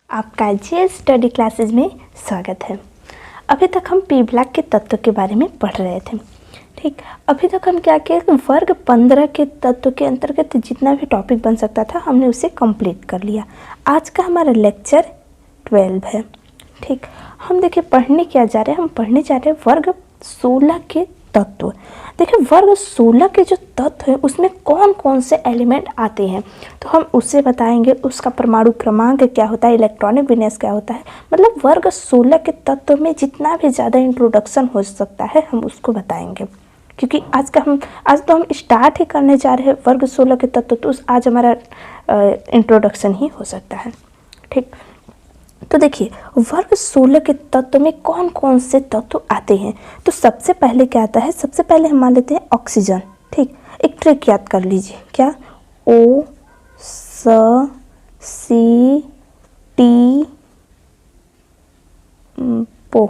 आपका GS study classes में स्वागत है। अभी तक हम पी ब्लॉक के तत्व के बारे में पढ़ रहे थे। ठीक, अभी तक हम क्या किया, वर्ग 15 के तत्व के अंतर्गत जितना भी टॉपिक बन सकता था हमने उसे कंप्लीट कर लिया। आज का हमारा लेक्चर 12 है। ठीक, हम देखिए पढ़ने क्या जा रहे हैं, हम पढ़ने जा रहे हैं वर्ग 16 के तत्व। देखिए वर्ग 16 के जो तत्व हैं उसमें कौन कौन से एलिमेंट आते हैं तो हम उससे बताएंगे। उसका परमाणु क्रमांक क्या होता है, इलेक्ट्रॉनिक विन्यास क्या होता है, मतलब वर्ग 16 के तत्व में जितना भी ज़्यादा इंट्रोडक्शन हो सकता है हम उसको बताएंगे। क्योंकि आज तो हम स्टार्ट ही करने जा रहे हैं वर्ग 16 के तत्व, तो आज हमारा इंट्रोडक्शन ही हो सकता है। ठीक, तो देखिए वर्ग 16 के तत्व में कौन कौन से तत्व आते हैं। तो सबसे पहले क्या आता है, सबसे पहले हम मान लेते हैं ऑक्सीजन। ठीक, एक ट्रिक याद कर लीजिए, क्या, O C T पो।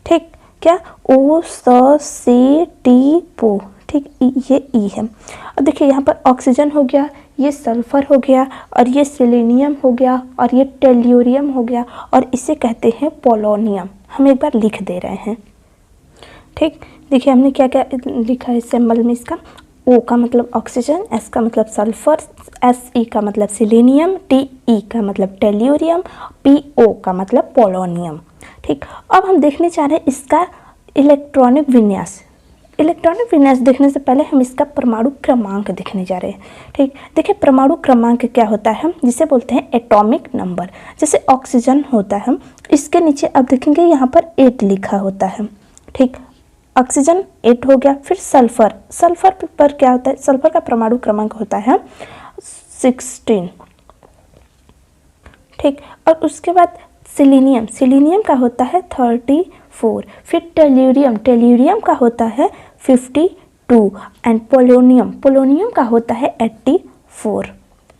ठीक, क्या, O C T पो। ठीक, ये ई है। अब देखिए यहाँ पर ऑक्सीजन हो गया, ये सल्फर हो गया, और ये सेलेनियम हो गया, और ये टेल्यूरियम हो गया, और इसे कहते हैं पोलोनियम। हम एक बार लिख दे रहे हैं। ठीक, देखिए हमने क्या क्या लिखा है सिंबल में। इसका O का मतलब ऑक्सीजन, S का मतलब सल्फर, Se का मतलब सेलेनियम, Te का मतलब टेल्यूरियम, Po का मतलब पोलोनियम। ठीक, अब हम देखने चाह रहे हैं इसका इलेक्ट्रॉनिक विन्यास। इलेक्ट्रॉनिक विन्यास देखने से पहले हम इसका परमाणु क्रमांक देखने जा रहे हैं। ठीक, देखिए परमाणु क्रमांक क्या होता है, हम जिसे बोलते हैं एटॉमिक नंबर। जैसे ऑक्सीजन होता है, इसके नीचे अब देखेंगे यहाँ पर 8 लिखा होता है। ठीक, ऑक्सीजन 8 हो गया। फिर सल्फर, सल्फर पर क्या होता है, सल्फर का परमाणु क्रमांक होता है 16। ठीक, और उसके बाद सेलेनियम, सेलेनियम का होता है 34। फिर टेल्यूरियम, टेल्यूरियम का होता है 52 एंड पोलोनियम, पोलोनियम का होता है 84।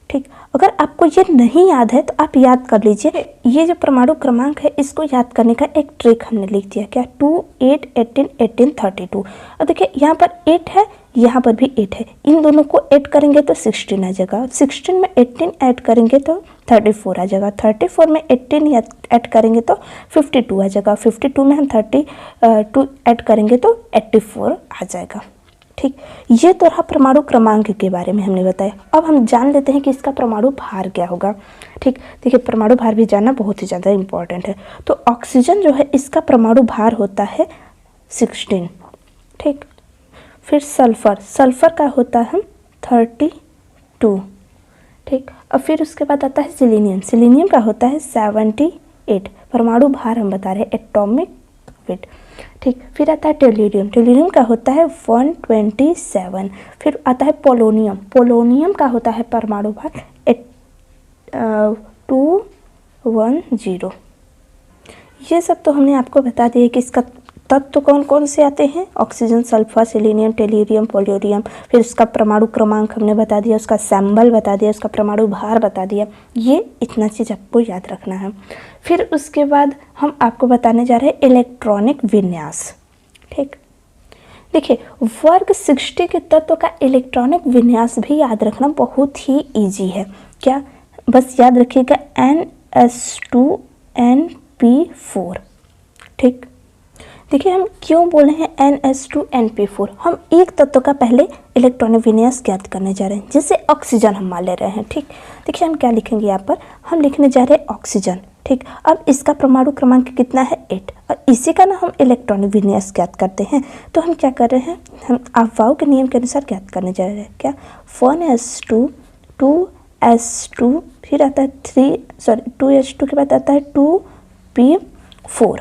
ठीक, अगर आपको ये नहीं याद है तो आप याद कर लीजिए। ये जो परमाणु क्रमांक है इसको याद करने का एक ट्रिक हमने लिख दिया, क्या, 2 8 18 18 32। और देखिए यहाँ पर 8 है, यहाँ पर भी 8 है, इन दोनों को ऐड करेंगे तो 16 आ जाएगा। 16 में 18 ऐड करेंगे तो 34 आ जाएगा। 34 में 18 ऐड करेंगे तो 52 आ जाएगा। 52 में हम 32 ऐड करेंगे तो 84 आ जाएगा। ठीक, ये तो रहा परमाणु क्रमांक के बारे में हमने बताया। अब हम जान लेते हैं कि इसका परमाणु भार क्या होगा। ठीक, देखिए परमाणु भार भी जानना बहुत ही ज़्यादा इम्पॉर्टेंट है। तो ऑक्सीजन जो है इसका परमाणु भार होता है 16। ठीक, फिर सल्फर, सल्फर का होता है 32। ठीक, और फिर उसके बाद आता है सेलेनियम, सेलेनियम का होता है 78। परमाणु भार हम बता रहे हैं, एटॉमिक वेट। ठीक, फिर आता है टेल्यूरियम, टेल्यूरियम का होता है 127। फिर आता है पोलोनियम, पोलोनियम का होता है परमाणु भार 210। ये सब तो हमने आपको बता दिया कि इसका तत्व कौन कौन से आते हैं, oxygen, sulphur, selenium, tellurium, polonium. फिर उसका परमाणु क्रमांक हमने बता दिया, उसका सिंबल बता दिया, उसका परमाणु भार बता दिया। ये इतना चीज़ आपको याद रखना है। फिर उसके बाद हम आपको बताने जा रहे हैं इलेक्ट्रॉनिक विन्यास। ठीक, देखिए वर्ग 60 के तत्व का इलेक्ट्रॉनिक विन्यास भी याद रखना बहुत ही ईजी है। क्या, बस याद रखिएगा NS2NP4। ठीक, देखिए हम क्यों बोले हैं NS2NP4, हम एक तत्व का पहले इलेक्ट्रॉनिक विन्यास ज्ञात करने जा रहे हैं। जैसे ऑक्सीजन हम मान ले रहे हैं। ठीक, देखिए हम क्या लिखेंगे, यहाँ पर हम लिखने जा रहे हैं ऑक्सीजन। ठीक, अब इसका परमाणु क्रमांक कितना है, 8, और इसी का ना हम इलेक्ट्रॉनिक विन्यास ज्ञात करते हैं। तो हम क्या कर रहे हैं, हम अफवाह के नियम के अनुसार ज्ञात करने जा रहे हैं। क्या, 1s2 2s2, फिर आता है 2s2 के बाद आता है 2p4।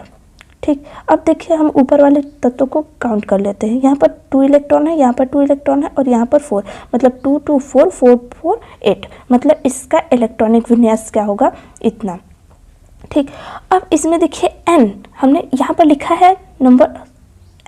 ठीक, अब देखिए हम ऊपर वाले तत्वों को काउंट कर लेते हैं। यहाँ पर 2 इलेक्ट्रॉन है, यहाँ पर 2 इलेक्ट्रॉन है, और यहाँ पर 4, मतलब 2 2 4 4 4 8, मतलब इसका इलेक्ट्रॉनिक विन्यास क्या होगा, इतना। ठीक, अब इसमें देखिए N हमने यहाँ पर लिखा है नंबर,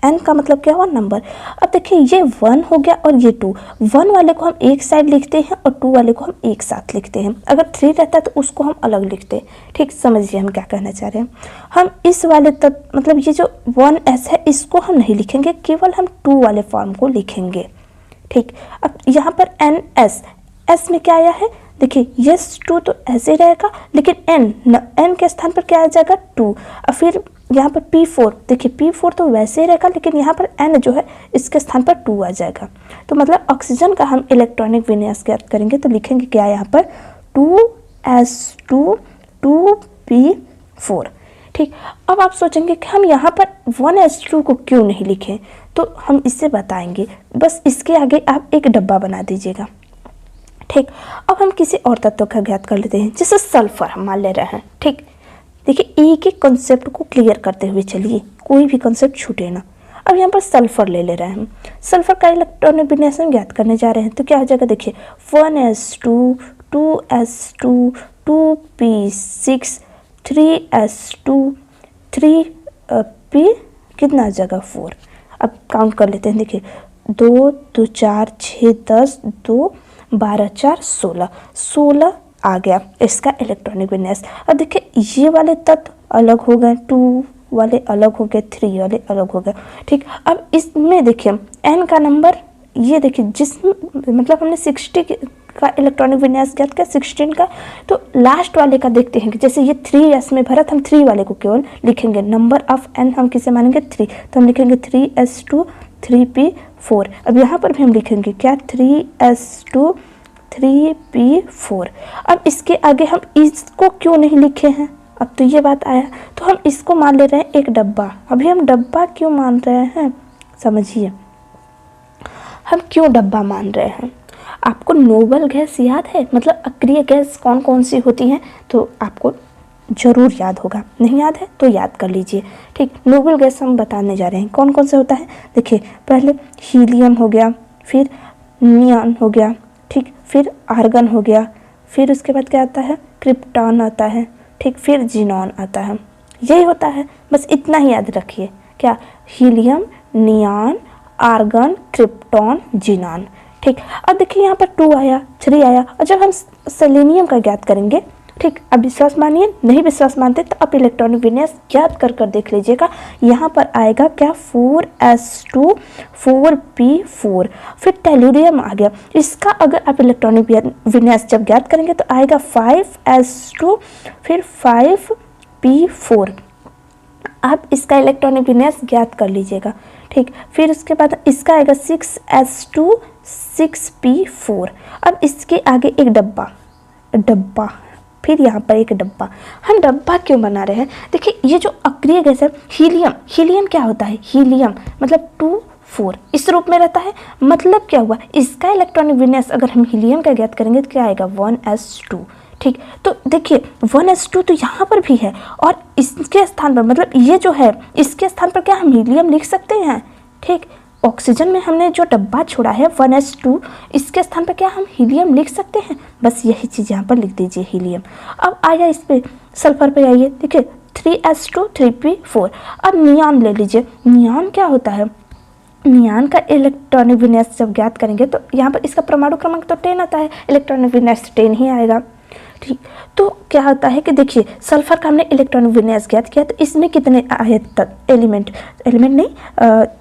N का मतलब क्या हुआ, नंबर। अब देखिए ये 1 हो गया और ये 2, 1 वाले को हम एक साइड लिखते हैं और 2 वाले को हम एक साथ लिखते हैं। अगर 3 रहता है तो उसको हम अलग लिखते हैं। ठीक, समझिए हम क्या कहना चाह रहे हैं। हम इस वाले मतलब ये जो 1s है इसको हम नहीं लिखेंगे, केवल हम 2 वाले फॉर्म को लिखेंगे। ठीक, अब यहाँ पर NS, S में क्या आया है, देखिए S2 तो ऐसे रहेगा, लेकिन N के स्थान पर क्या आ जाएगा 2। और फिर यहाँ पर P4, देखिए P4 तो वैसे ही रहेगा, लेकिन यहाँ पर N जो है इसके स्थान पर 2 आ जाएगा। तो मतलब ऑक्सीजन का हम इलेक्ट्रॉनिक विन्यास ज्ञात करेंगे तो लिखेंगे क्या यहाँ पर 2s2 2p4। ठीक, अब आप सोचेंगे कि हम यहाँ पर 1s2 को क्यों नहीं लिखें, तो हम इससे बताएंगे। बस इसके आगे आप एक डब्बा बना दीजिएगा। ठीक, अब हम किसी और तत्व का ज्ञात कर लेते हैं, जैसे सल्फर हम मान ले रहे हैं। ठीक, देखिए एक एक कॉन्सेप्ट को क्लियर करते हुए चलिए, कोई भी कॉन्सेप्ट छूटे ना। अब यहाँ पर सल्फर ले रहे हैं हम। सल्फर का इलेक्ट्रॉनिक विन्यास हम ज्ञात करने जा रहे हैं, तो क्या हो जाएगा, देखिए 1s2 2s2 2p6 3s2 3p कितना आ जाएगा 4। अब काउंट कर लेते हैं, देखिए 2 2 4 6 10 2 12 4 16 आ गया इसका इलेक्ट्रॉनिक विन्यास। अब देखिए ये वाले तत्व अलग हो गए, 2 वाले अलग हो गए, 3 वाले अलग हो गए। ठीक, अब इसमें देखिए n का नंबर, ये देखिए जिसमें मतलब हमने 60 का इलेक्ट्रॉनिक विन्यास ज्ञात किया 16 का, तो लास्ट वाले का देखते हैं कि जैसे ये 3s में भरा, हम 3 वाले को केवल लिखेंगे। नंबर ऑफ n हम किसे मानेंगे 3, तो हम लिखेंगे 3s2 3p4। अब यहाँ पर भी हम लिखेंगे क्या 3s2 3p4। अब इसके आगे हम इसको क्यों नहीं लिखे हैं, अब तो ये बात आया, तो हम इसको मान ले रहे हैं एक डब्बा। अभी हम डब्बा क्यों मान रहे हैं, समझिए हम क्यों डब्बा मान रहे हैं। आपको नोबल गैस याद है, मतलब अक्रिय गैस कौन कौन सी होती हैं, तो आपको जरूर याद होगा, नहीं याद है तो याद कर लीजिए। ठीक, नोबल गैस हम बताने जा रहे हैं कौन कौन से होता है। देखिए पहले हीलियम हो गया, फिर नियॉन हो गया, ठीक, फिर आर्गन हो गया, फिर उसके बाद क्या आता है, क्रिप्टॉन आता है, ठीक, फिर जीनॉन आता है। यही होता है, बस इतना ही याद रखिए, क्या helium, neon, argon, krypton, xenon. ठीक, अब देखिए यहाँ पर 2 आया, 3 आया, और जब हम सेलेनियम का ज्ञात करेंगे, ठीक, अब विश्वास मानिए, नहीं विश्वास मानते तो आप इलेक्ट्रॉनिक विन्यास ज्ञात कर देख लीजिएगा। यहाँ पर आएगा क्या 4s2 4p4। फिर टेलुरियम आ गया, इसका अगर आप इलेक्ट्रॉनिक विन्यास जब ज्ञात करेंगे तो आएगा 5s2 फिर 5p4। आप इसका इलेक्ट्रॉनिक विन्यास ज्ञात कर लीजिएगा। ठीक, फिर उसके बाद इसका आएगा 6s2 6p4। अब इसके आगे एक डब्बा, फिर यहाँ पर एक डब्बा। हम डब्बा क्यों बना रहे हैं, देखिए ये जो अक्रिय गैस है हीलियम क्या होता है, हीलियम मतलब 2 4 इस रूप में रहता है। मतलब क्या हुआ, इसका इलेक्ट्रॉनिक विन्यास अगर हम हीलियम का ज्ञात करेंगे तो क्या आएगा 1s2। ठीक, तो देखिए 1s2 तो यहाँ पर भी है, और इसके स्थान पर मतलब ये जो है इसके स्थान पर क्या हम हीलियम लिख सकते हैं। ठीक, ऑक्सीजन में हमने जो डब्बा छोड़ा है 1s2, इसके स्थान पर क्या हम हीलियम लिख सकते हैं, बस यही चीज़ यहाँ पर लिख दीजिए हीलियम। अब आया इस पे सल्फर पे आइए, देखिए 3s2 3p4। अब नियॉन ले लीजिए, नियॉन क्या होता है, नियॉन का इलेक्ट्रॉनिक विन्यास जब ज्ञात करेंगे तो यहाँ पर इसका परमाणु क्रमांक तो 10 आता है, इलेक्ट्रॉनिक विन्यास 10 ही आएगा। ठीक, तो क्या होता है कि देखिए सल्फर का हमने इलेक्ट्रॉनिक विन्यास ज्ञात किया, तो इसमें कितने आए एलिमेंट नहीं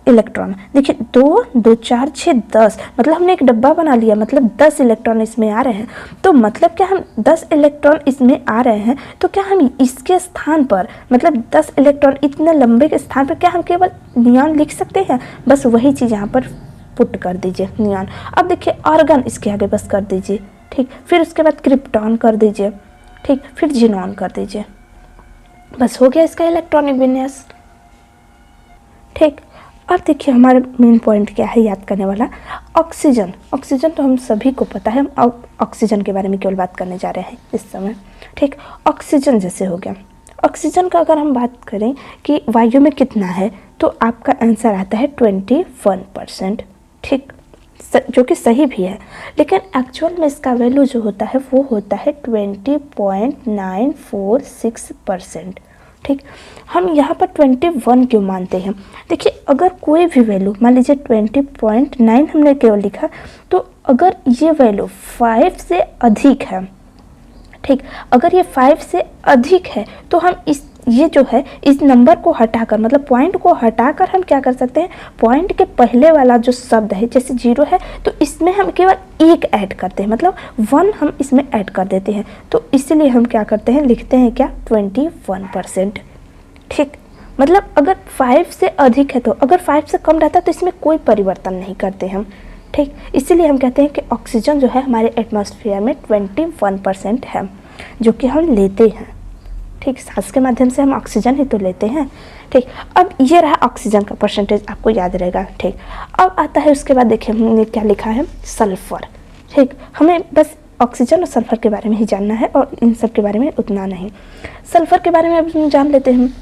इलेक्ट्रॉन, देखिए 2 2 4 6 10, मतलब हमने एक डब्बा बना लिया, मतलब 10 इलेक्ट्रॉन इसमें आ रहे हैं। तो मतलब क्या हम 10 इलेक्ट्रॉन इसमें आ रहे हैं, तो क्या हम इसके स्थान पर मतलब 10 इलेक्ट्रॉन इतने लंबे के स्थान पर क्या हम केवल नियॉन लिख सकते हैं, बस वही चीज़ यहाँ पर पुट कर दीजिए नियॉन। अब देखिए आर्गन इसके आगे बस कर दीजिए। ठीक, फिर उसके बाद क्रिप्टॉन कर दीजिए। ठीक, फिर जीनॉन कर दीजिए, बस हो गया इसका इलेक्ट्रॉनिक विन्यास। ठीक, अब देखिए हमारा मेन पॉइंट क्या है याद करने वाला, ऑक्सीजन तो हम सभी को पता है, हम ऑक्सीजन के बारे में केवल बात करने जा रहे हैं इस समय। ठीक, ऑक्सीजन जैसे हो गया, ऑक्सीजन का अगर हम बात करें कि वायु में कितना है, तो आपका आंसर आता है 21%। ठीक, जो कि सही भी है, लेकिन एक्चुअल में इसका वैल्यू जो होता है वो होता है 20.946%। ठीक, हम यहाँ पर 21 क्यों मानते हैं, देखिए अगर कोई भी वैल्यू मान लीजिए 20.9 हमने केवल लिखा, तो अगर ये वैल्यू 5 से अधिक है, ठीक, अगर ये 5 से अधिक है तो हम ये जो है इस नंबर को हटाकर, मतलब पॉइंट को हटाकर हम क्या कर सकते हैं, पॉइंट के पहले वाला जो शब्द है, जैसे 0 है तो इसमें हम केवल 1 ऐड करते हैं, मतलब 1 हम इसमें ऐड कर देते हैं, तो इसलिए हम क्या करते हैं, लिखते हैं क्या, 21%। ठीक, मतलब अगर 5 से अधिक है तो, अगर 5 से कम रहता है तो इसमें कोई परिवर्तन नहीं करते हम। ठीक, इसीलिए हम कहते हैं कि ऑक्सीजन जो है हमारे एटमॉस्फेयर में 21% है, जो कि हम लेते हैं। ठीक, सांस के माध्यम से हम ऑक्सीजन ही तो लेते हैं। ठीक, अब ये रहा ऑक्सीजन का परसेंटेज, आपको याद रहेगा। ठीक, अब आता है उसके बाद देखिए हमने क्या लिखा है, सल्फर। ठीक, हमें बस ऑक्सीजन और सल्फर के बारे में ही जानना है और इन सब के बारे में उतना नहीं। सल्फर के बारे में अब हम जान लेते हैं।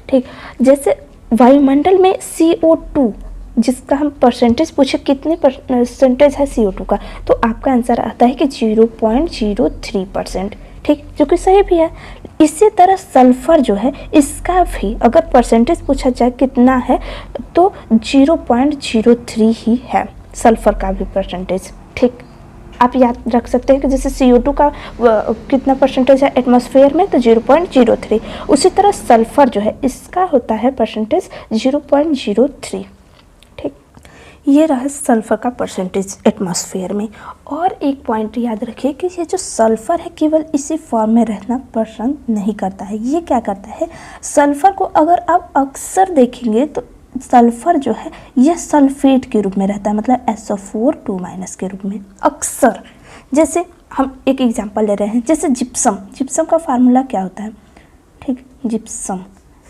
ठीक, जैसे वायुमंडल में CO2 जिसका हम परसेंटेज पूछे कितने परसेंटेज है CO2 का, तो आपका आंसर आता है कि 0.03%। ठीक, जो कि सही भी है। इसी तरह सल्फर जो है इसका भी अगर परसेंटेज पूछा जाए कितना है तो 0.03 ही है सल्फर का भी परसेंटेज। ठीक, आप याद रख सकते हैं कि जैसे CO2 का कितना परसेंटेज है एटमॉस्फेयर में, तो 0.03। उसी तरह सल्फर जो है इसका होता है परसेंटेज 0.03। ठीक, ये रहा सल्फर का परसेंटेज एटमॉस्फेयर में। और एक पॉइंट याद रखिए कि ये जो सल्फर है केवल इसी फॉर्म में रहना पसंद नहीं करता है। ये क्या करता है, सल्फर को अगर आप अक्सर देखेंगे तो सल्फर जो है यह सल्फेट के रूप में रहता है, मतलब SO4 के रूप में अक्सर। जैसे हम एक एग्जांपल ले रहे हैं, जैसे जिप्सम। जिप्सम का फार्मूला क्या होता है, ठीक, जिप्सम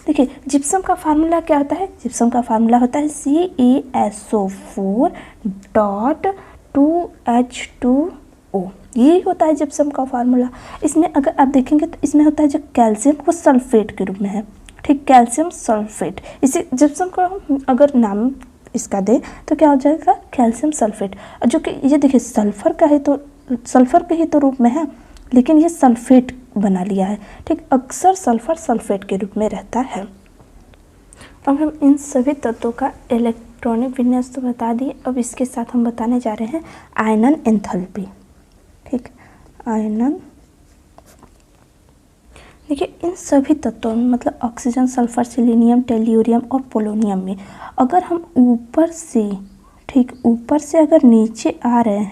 देखिए, जिप्सम का फार्मूला क्या होता है, जिप्सम का फार्मूला होता है CaSO4.2H2O। यही होता है जिप्सम का फार्मूला। इसमें अगर आप देखेंगे तो इसमें होता है जो कैल्शियम वो सल्फेट के रूप में है। ठीक, कैल्शियम सल्फेट। इसी जिप्सम को हम अगर नाम इसका दें तो क्या हो जाएगा, कैल्शियम सल्फेट। जो कि ये देखिए सल्फर का है तो सल्फर के ही तो रूप में है, लेकिन ये सल्फेट बना लिया है। ठीक, अक्सर सल्फर सल्फेट के रूप में रहता है। अब हम इन सभी तत्वों का इलेक्ट्रॉनिक विन्यास तो बता दिए, अब इसके साथ हम बताने जा रहे हैं आयनन एंथैल्पी। ठीक, आयनन देखिए इन सभी तत्वों में, मतलब ऑक्सीजन, सल्फर, सेलेनियम, टेल्यूरियम और पोलोनियम में अगर हम ऊपर से, ठीक, ऊपर से अगर नीचे आ रहे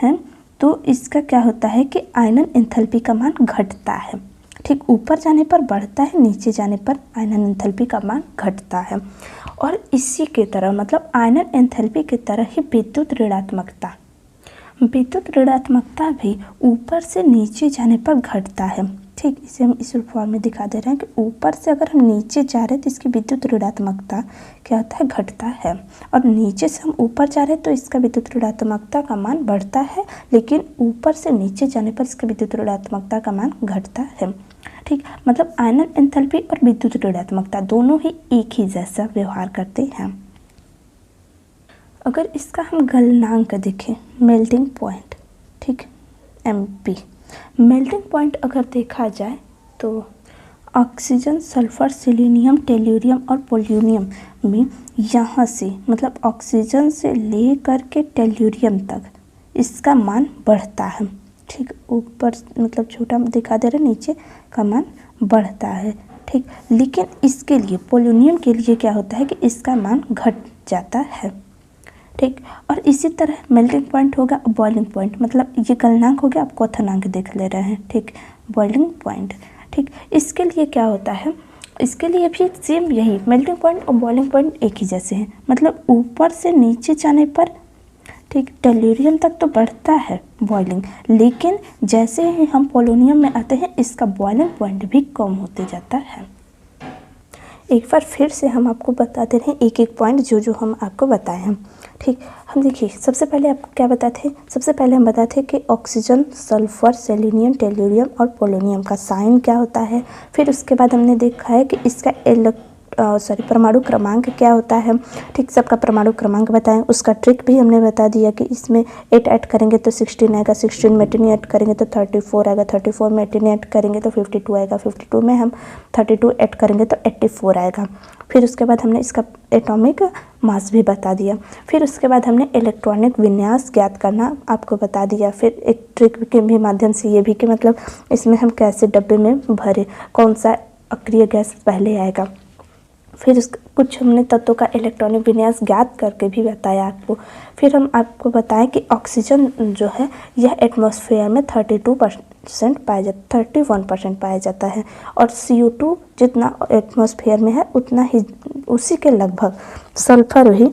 हैं तो इसका क्या होता है कि आयनन एंथैल्पी का मान घटता है। ठीक, ऊपर जाने पर बढ़ता है, नीचे जाने पर आयनन एंथैल्पी का मान घटता है। और इसी के तरह, मतलब आयनन एंथैल्पी की तरह ही विद्युत ऋणात्मकता भी ऊपर से नीचे जाने पर घटता है। ठीक, इसे हम इस फॉर्म में दिखा दे रहे हैं कि ऊपर से अगर हम नीचे जा रहे हैं तो इसकी विद्युत ऋणात्मकता क्या होता है, घटता है, और नीचे से हम ऊपर जा रहे हैं तो इसका विद्युत ऋणात्मकता का मान बढ़ता है, लेकिन ऊपर से नीचे जाने पर इसका विद्युत ऋणात्मकता का मान घटता है। ठीक, मतलब आयनन एंथैल्पी और विद्युत ऋणात्मकता दोनों ही एक ही जैसा व्यवहार करते हैं। अगर इसका हम गलनांक देखें, मेल्टिंग पॉइंट, ठीक, MP, मेल्टिंग पॉइंट अगर देखा जाए तो ऑक्सीजन, सल्फर, सेलेनियम, टेल्यूरियम और पोलोनियम में यहाँ से, मतलब ऑक्सीजन से ले करके टेल्यूरियम तक इसका मान बढ़ता है। ठीक, ऊपर मतलब छोटा दिखा दे रहे, नीचे का मान बढ़ता है। ठीक, लेकिन इसके लिए पोलोनियम के लिए क्या होता है कि इसका मान घट जाता है। ठीक, और इसी तरह मेल्टिंग पॉइंट होगा, बॉइलिंग पॉइंट, मतलब ये गलनांक हो गया, आप क्वथनांक देख ले रहे हैं। ठीक, बॉइलिंग पॉइंट। ठीक, इसके लिए क्या होता है, इसके लिए भी सेम यही, मेल्टिंग पॉइंट और बॉइलिंग पॉइंट एक ही जैसे हैं, मतलब ऊपर से नीचे जाने पर, ठीक, टेल्यूरियम तक तो बढ़ता है बॉइलिंग, लेकिन जैसे ही हम पोलोनियम में आते हैं इसका बॉइलिंग पॉइंट भी कम होते जाता है। एक बार फिर से हम आपको बताते रहे एक एक पॉइंट जो हम आपको बताए हैं। ठीक, हम देखिए सबसे पहले आपको क्या बताते हैं, सबसे पहले हम बताते हैं कि ऑक्सीजन, सल्फर, सेलेनियम, टेल्यूरियम और पोलोनियम का साइन क्या होता है। फिर उसके बाद हमने देखा है कि इसका परमाणु क्रमांक क्या होता है। ठीक, सबका परमाणु क्रमांक बताएं, उसका ट्रिक भी हमने बता दिया कि इसमें 8 ऐड करेंगे तो 16 आएगा, 16 में 18 ऐड करेंगे तो 34 आएगा, 34 में 18 ऐड करेंगे तो 52 आएगा, 52 में हम 32 ऐड करेंगे तो 84 आएगा। फिर उसके बाद हमने इसका एटॉमिक मास भी बता दिया। फिर उसके बाद हमने इलेक्ट्रॉनिक विन्यास ज्ञात करना आपको बता दिया। फिर एक ट्रिक के भी माध्यम से ये भी कि मतलब इसमें हम कैसे डब्बे में भरे, कौन सा अक्रिय गैस पहले आएगा। फिर कुछ हमने तत्वों का इलेक्ट्रॉनिक विन्यास ज्ञात करके भी बताया आपको। फिर हम आपको बताएं कि ऑक्सीजन जो है यह एटमॉस्फेयर में 31% पाया जाता है और CO2 जितना एटमॉस्फेयर में है उतना ही उसी के लगभग सल्फर ही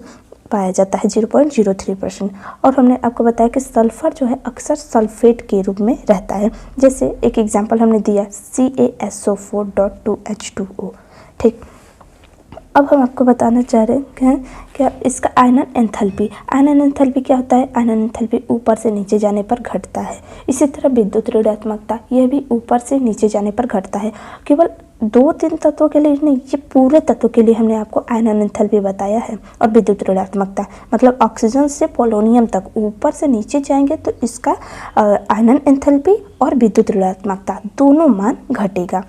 पाया जाता है 0.03%। और हमने आपको बताया कि सल्फर जो है अक्सर सल्फेट के रूप में रहता है। जैसे एक एग्जांपल हमने दिया CaSO4.2H2O। ठीक, अब हम आपको बताना चाह रहे हैं कि इसका आयनन एंथैल्पी क्या होता है। आयनन एंथैल्पी ऊपर से नीचे जाने पर घटता है। इसी तरह विद्युत ऋणात्मकता यह भी ऊपर से नीचे जाने पर घटता है। केवल 2-3 तत्वों के लिए नहीं, ये पूरे तत्वों के लिए हमने आपको आयनन एंथैल्पी बताया है। और विद्युत ऋणात्मकता मतलब ऑक्सीजन से पोलोनियम तक ऊपर से नीचे जाएंगे तो इसका आयनन एंथैल्पी और विद्युत ऋणात्मकता दोनों मान घटेगा।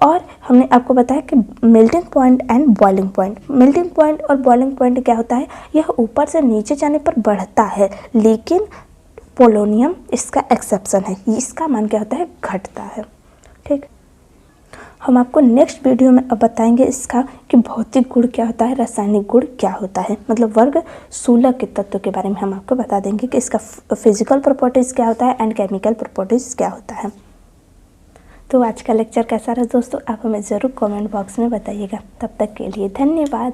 और हमने आपको बताया कि melting point and boiling point. Melting point और बॉइलिंग पॉइंट क्या होता है, यह ऊपर से नीचे जाने पर बढ़ता है, लेकिन पोलोनियम इसका एक्सेप्शन है, इसका मान क्या होता है, घटता है। ठीक, हम आपको नेक्स्ट वीडियो में अब बताएंगे इसका कि भौतिक गुण क्या होता है, रासायनिक गुण क्या होता है, मतलब वर्ग 16 के तत्व के बारे में हम आपको बता देंगे कि इसका फिजिकल प्रॉपर्टीज़ क्या होता है एंड केमिकल प्रॉपर्टीज़ क्या होता है। तो आज का लेक्चर कैसा रहा दोस्तों, आप हमें ज़रूर कमेंट बॉक्स में बताइएगा। तब तक के लिए धन्यवाद।